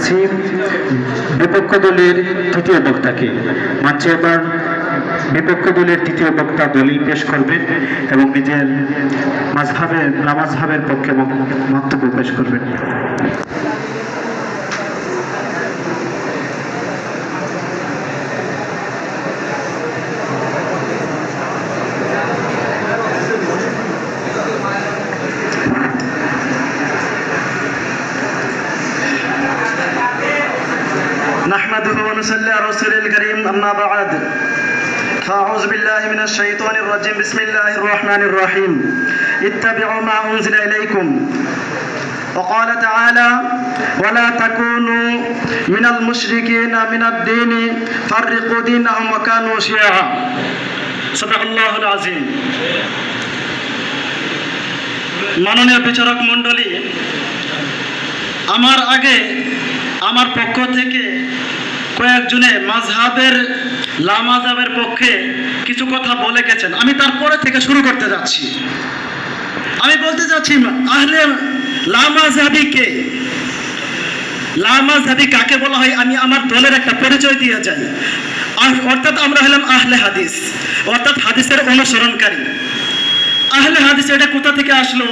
চাচ্ছি বিপক্ষ দলের তৃতীয় বক্তাকে মঞ্চে এবার বিপক্ষ দলের তৃতীয় বক্তা দলিল পেশ করবেন এবং নিজের মাযহাবের পক্ষে বক্তব্য পেশ করবেন। نحمده ونصلي على رسوله الكريم أما بعد فأعوذ بالله من الشيطان الرجيم بسم الله الرحمن الرحيم اتبعوا ما أنزل إليكم وقال تعالى ولا تكونوا من المشركين من الدين فرقوا دينهم وكانوا شيعا صدق الله العظيم মাননীয় বিচারক মণ্ডলী, আমার আগে আমার পক্ষ থেকে কয়েকজনে মাযহাবের পক্ষে কিছু কথা বলে গেছেন। আমি তারপরে থেকে শুরু করতে যাচ্ছি। আমি বলতে যাচ্ছি আহলে লামাযহাবী কে, লামাযহাবী কাকে বলা হয় আমি আমার দলের একটা পরিচয় দিয়ে যাই। অর্থাৎ আমরা হলাম আহলে হাদিস, অর্থাৎ হাদিসের অনুসরণকারী। আহলে হাদিস এটা কোথা থেকে আসলো?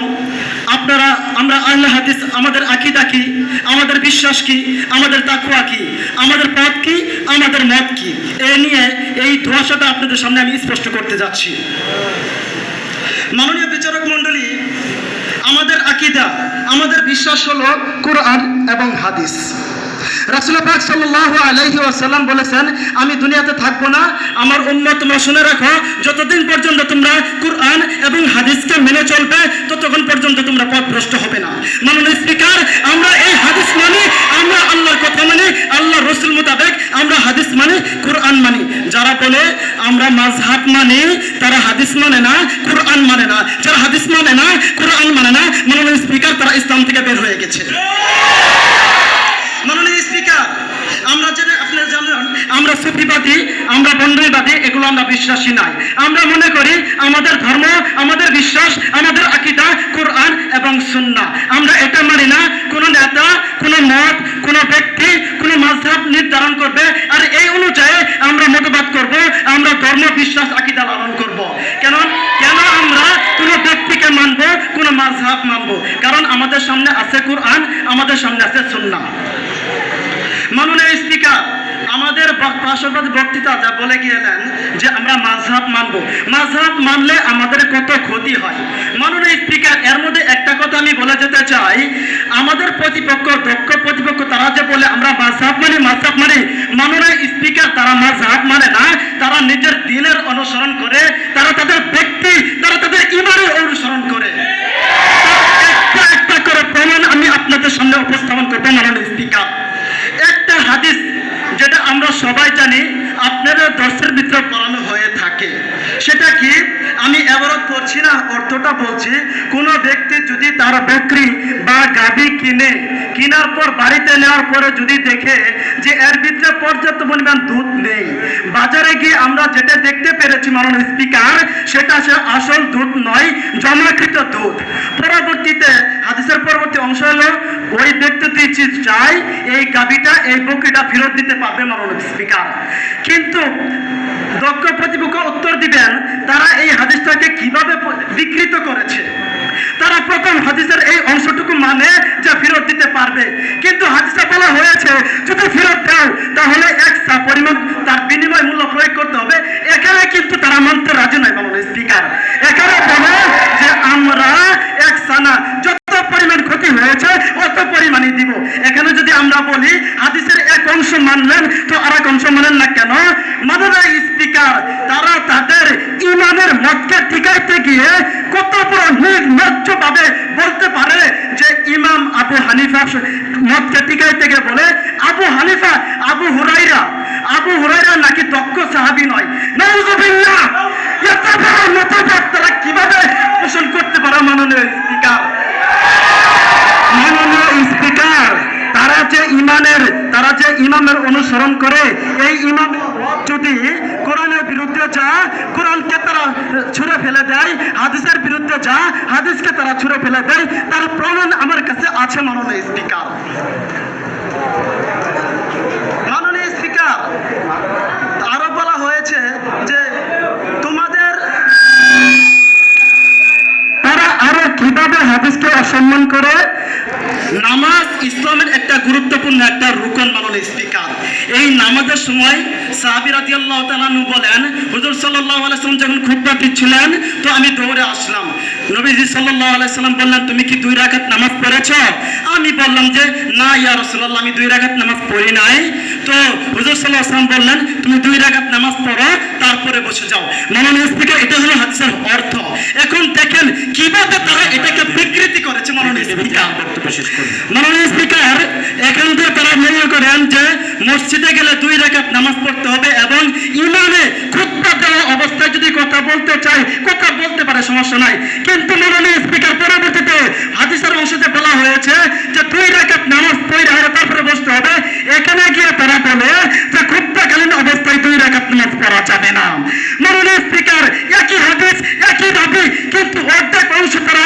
আমরা আহলে হাদিস, আমাদের আকীদা কি, আমাদের বিশ্বাস কি, আমাদের তাকওয়া কি, আমাদের পথ কি, আমাদের মত কি, এই নিয়ে এই ধোঁয়াশাটা আপনাদের সামনে আমি স্পষ্ট করতে যাচ্ছি। মাননীয় বিচারক মণ্ডলী, আমাদের আকীদা, আমাদের বিশ্বাস হলো কুরআন এবং হাদিস। রাসূল পাক সাল্লাল্লাহু আলাইহি ওয়াসাল্লাম বলেছেন, আমি দুনিয়াতে থাকবো না, আমার উম্মত তোমরা শুনে রাখো, যতদিন পর্যন্ত তোমরা কুরআন এবং হাদিসকে মেনে চলবে ততক্ষণ পর্যন্ত তোমরা পথভ্রষ্ট হবে না। মাননীয় স্পিকার, আমরা এই হাদিস মানি, আমরা আল্লাহর কথা মানি, আল্লাহর রাসূল মোতাবেক আমরা হাদিস মানি, কুরআন মানি। যারা বলে আমরা মাযহাব মানি তারা হাদিস মানে না, কুরআন মানে না। যারা হাদিস মানে না, কুরআন মানে না, মাননীয় স্পিকার, তারা ইসলাম থেকে বের হয়ে গেছে। মাননীয় স্পিকার, আমরা আপনারা জানেন আমরা সুফিবাদী, আমরা বন্ডবাদী, এগুলো আমরা বিশ্বাসী নাই। আমরা মনে করি আমাদের ধর্ম, আমাদের বিশ্বাস, আমাদের আকীদা কুরআন এবং সুন্নাহ। আমরা এটা মানি না কোনো নেতা, কোনো মত, কোনো ব্যক্তি, কোনো মাযহাব নির্ধারণ করবে আর এই অনুযায়ী আমরা মতবাদ করব, আমরা ধর্ম, বিশ্বাস, আকীদা লালন করব। কেন আমরা কোনো ব্যক্তিকে মানব, কোনো মাযহাব মানব? কারণ আমাদের সামনে আছে কুরআন, আমাদের সামনে আছে সুন্নাহ। মাননীয় স্পিকার, আমাদের পার্শ্ববর্তী বক্তৃতা যা বলে গিয়েলেন যে আমরা মাযহাব মানবো, মাযহাব মানলে আমাদের কত ক্ষতি হয়। মাননীয় স্পিকার, এর মধ্যে একটা কথা আমি বলে যেতে চাই, আমাদের প্রতিপক্ষ, দক্ষ প্রতিপক্ষ, তারা যে বলে আমরা মাযহাব মানি, মাননীয় স্পিকার, তারা মাযহাব মানে না, তারা নিজের দ্বীনের অনুসরণ করে, তারা তাদের ব্যক্তি, তারা তাদের ঈমানের অনুসরণ করে। একটা করে প্রমাণ আমি আপনাদের সামনে উপস্থাপন করবো। মাননীয় স্পিকার, একটা হাদিস যেটা আমরা সবাই জানি, আপনাদের দর্শের ভিতরে পড়ানো হয়ে থাকে, সেটা কি? আমি এবারও পড়ছি না, অর্থটা বলছি। কোনো ব্যক্তি যদি তার বকরি বা গাভী কেনার পর বাড়িতে নেওয়ার পরে যদি দেখে যে এর ভিতরে পর্যাপ্ত পরিমাণ দুধ নেই, বাজারে গিয়ে আমরা যেটা দেখতে পেরেছি মাননীয় স্পিকার, সেটা আসল দুধ নয়, জমাকৃত দুধ। পরবর্তীতে হাদিসের পরবর্তী অংশ হলো ওই ব্যক্তি চাই এই গাভীটা, এই বকরিটা ফেরত দিতে পারবে মাননীয় স্পিকার। কিন্তু দক্ষ প্রতিপক্ষ উত্তর দিবেন তারা এই হাদিসটাকে কিভাবে বিকৃত করেছে। তারা প্রথম হাদিসের এই অংশটুকু মানে যে ফেরত দিতে পারবে, কিন্তু হাদিসে বলা হয়েছে যদি ফেরত দাও তাহলে এক পরিমাণ তার বিনিময় মূল্য প্রয়োগ করতে হবে। এখানে কিন্তু তারা মানতে রাজি নয় মাননীয় স্পিকার। এখানে বলে যে আমরা এক সানা যত পরিমাণ ক্ষতি হয়েছে অত পরিমাণই দিব। এখানে যদি আমরা বলি হাদিসের এক অংশ মানলেন তো আর এক অংশ মানেন না কেন? মাননীয় স্পিকার, তারা তাদের ইমানের মতকে টিকাইতে গিয়ে কত বড় নির্লজ্জ ভাবে বলতে পারে যে ইমাম আবু হানিফা মতকে টিকাইতে গিয়ে বলে আবু হুরায়রা নাকি দক্ষ সাহাবী নয়। নাউযুবিল্লাহ, এত বড় মতবাদ তারা কিভাবে পোষণ করতে পারে? মাননীয় স্পিকার, তারা যে ইমামের অনুসরণ করে, এই ইমাম যদি কোরআনের বিরুদ্ধে যা, কোরআনকে তারা ছুঁড়ে ফেলে দেয়, হাদিসের বিরুদ্ধে যা, হাদিসকে তারা ছুঁড়ে ফেলে দেয়, তার প্রমাণ আমার কাছে আছে মাননীয় স্পিকার। ইসলামের একটা গুরুত্বপূর্ণ একটা রুকন মাননীয় স্পিকার। এই নামাজের সময় সাহাবী রাদিয়াল্লাহু তাআলা আনহু বলেন, হুজুর সাল্লাল্লাহু আলাইহি ওয়াসাল্লাম যখন খুতবা দিচ্ছিলেন তো আমি দৌড়ে আসলাম। নবীজি সাল্লাল্লাহু আলাইহি ওয়াসাল্লাম বললেন, তুমি কি 2 রাকাত নামাজ পড়েছো? আমি বললাম যে না ইয়া রাসূলুল্লাহ, আমি 2 রাকাত নামাজ পড়ি নাই। তো হুজুর সাল্লাল্লাহু আলাইহি ওয়াসাল্লাম বললেন, তুমি 2 রাকাত নামাজ পড়ো, তারপরে বসে যাও। মাননীয় স্পিকার, এটা হলো হাদিসের অর্থ। এখন দেখেন কিভাবে তারা এটাকে বিকৃতি করেছে। মাননীয় স্পিকার, মাননীয় স্পিকার, এখান থেকে তারা মনে করেন যে মসজিদে গেলে 2 রাকাত নামাজ পড়তে হবে এবং ইমামে খুতবা দেওয়া অবস্থায় যদি কথা বলতে চায় কথা বলতে পারে, সমস্যা নাই। কিন্তু মাননীয় স্পিকার, পরবর্তীতে হাদিসের অংশতে বলা হয়েছে যে 2 রাকাত নামাজ পড়ে তারপরে বসতে হবে। এখানে গিয়ে তারা বলে যে খুতবাকালীন অবস্থায় 2 রাকাত নামাজ পড়া যাবে না। মাননীয় স্পিকার, একই হাদিস একই দাবি, কিন্তু অর্ধেক অংশ তারা